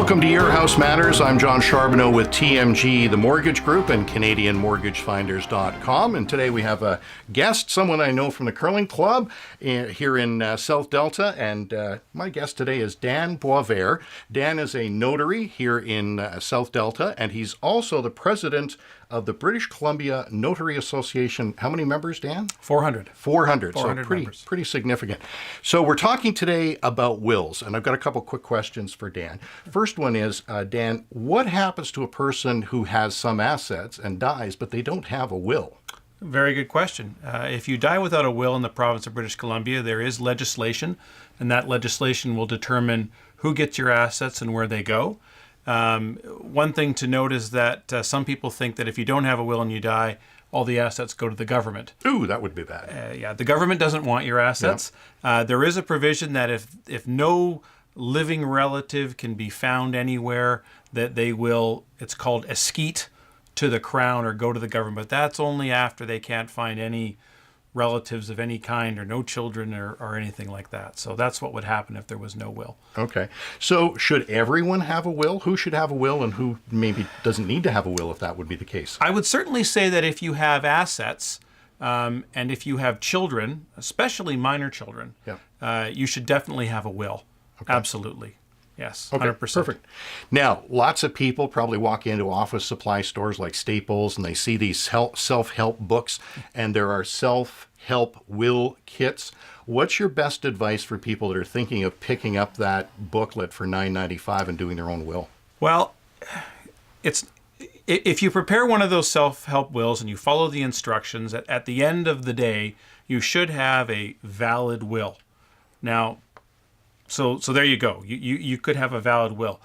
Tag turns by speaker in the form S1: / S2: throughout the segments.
S1: Welcome to Your House Matters. I'm John Charbonneau with TMG The Mortgage Group and CanadianMortgageFinders.com. And today we have a guest, someone I know from the curling club here in South Delta. And my guest today is Dan Boisvert. Dan is a notary here in South Delta, and he's also the president of the British Columbia Notary Association. How many members, Dan?
S2: 400.
S1: 400. So
S2: members.
S1: pretty significant. So we're talking today about wills, and I've got a couple quick questions for Dan. First one is, Dan, what happens to a person who has some assets and dies, but they don't have a will?
S2: Very good question. If you die without a will in the province of British Columbia, there is legislation, and that legislation will determine who gets your assets and where they go. One thing to note is that some people think that if you don't have a will and you die, all the assets go to the government.
S1: Ooh, that would be bad.
S2: Yeah, the government doesn't want your assets. Yeah. There is a provision that if no living relative can be found anywhere, that they will, it's called escheat to the Crown or go to the government. But that's only after they can't find any relatives of any kind or no children or anything like that. So that's what would happen if there was no will.
S1: Okay. So should everyone have a will? Who should have a will and who maybe doesn't need to have a will if that would be the case?
S2: I would certainly say that if you have assets and if you have children, especially minor children, you should definitely have a will. Okay. Absolutely. Yes, 100%.
S1: Okay, perfect. Now, lots of people probably walk into office supply stores like Staples and they see these self-help books, and there are self-help will kits. What's your best advice for people that are thinking of picking up that booklet for $9.95 and doing their own will?
S2: Well, if you prepare one of those self-help wills and you follow the instructions, at the end of the day, you should have a valid will. Now, So there you go. You could have a valid will.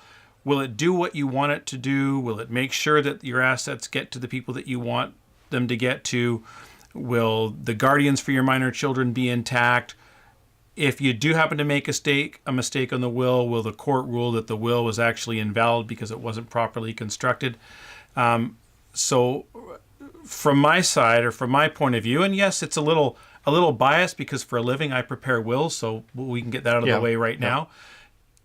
S2: Will it do what you want it to do? Will it make sure that your assets get to the people that you want them to get to? Will the guardians for your minor children be intact? If you do happen to make a mistake on the will the court rule that the will was actually invalid because it wasn't properly constructed? So from my side, or from my point of view, and yes, it's a little biased because for a living I prepare wills, so we can get that out of the way right now.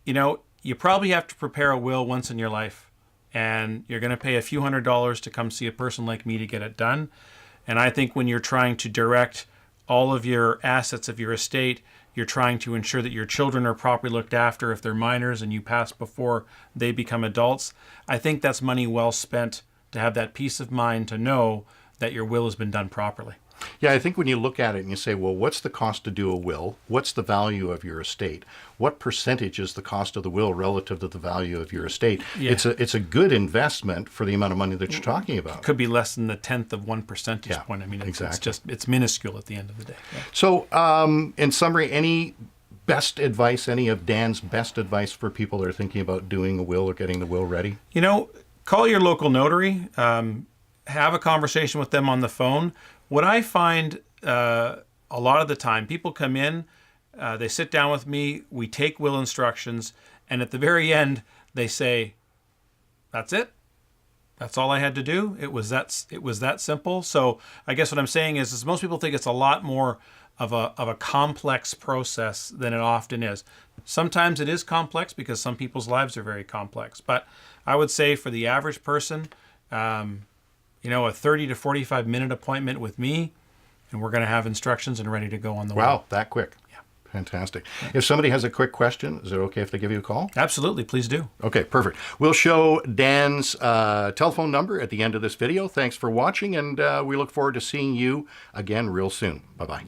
S2: You know, you probably have to prepare a will once in your life, and you're going to pay a few $100s to come see a person like me to get it done. And I think when you're trying to direct all of your assets of your estate, you're trying to ensure that your children are properly looked after if they're minors and you pass before they become adults. I think that's money well spent to have that peace of mind to know that your will has been done properly.
S1: Yeah, I think when you look at it and you say, well, what's the cost to do a will? What's the value of your estate? What percentage is the cost of the will relative to the value of your estate? Yeah. It's a good investment for the amount of money that you're talking about.
S2: It could be less than the 1/10 of 1% point. I mean, it's minuscule at the end of the day. Yeah.
S1: So, in summary, any best advice, any of Dan's best advice for people that are thinking about doing a will or getting the will ready?
S2: You know, call your local notary, have a conversation with them on the phone. What I find a lot of the time, people come in, they sit down with me, we take will instructions, and at the very end, they say, that's it? That's all I had to do? It was that simple? So I guess what I'm saying is most people think it's a lot more of a complex process than it often is. Sometimes it is complex because some people's lives are very complex. But I would say for the average person, a 30 to 45 minute appointment with me, and we're going to have instructions and ready to go on the way.
S1: Wow, that quick. Yeah. Fantastic. Yeah. If somebody has a quick question, is it okay if they give you a call?
S2: Absolutely. Please do.
S1: Okay, perfect. We'll show Dan's telephone number at the end of this video. Thanks for watching, and we look forward to seeing you again real soon. Bye-bye.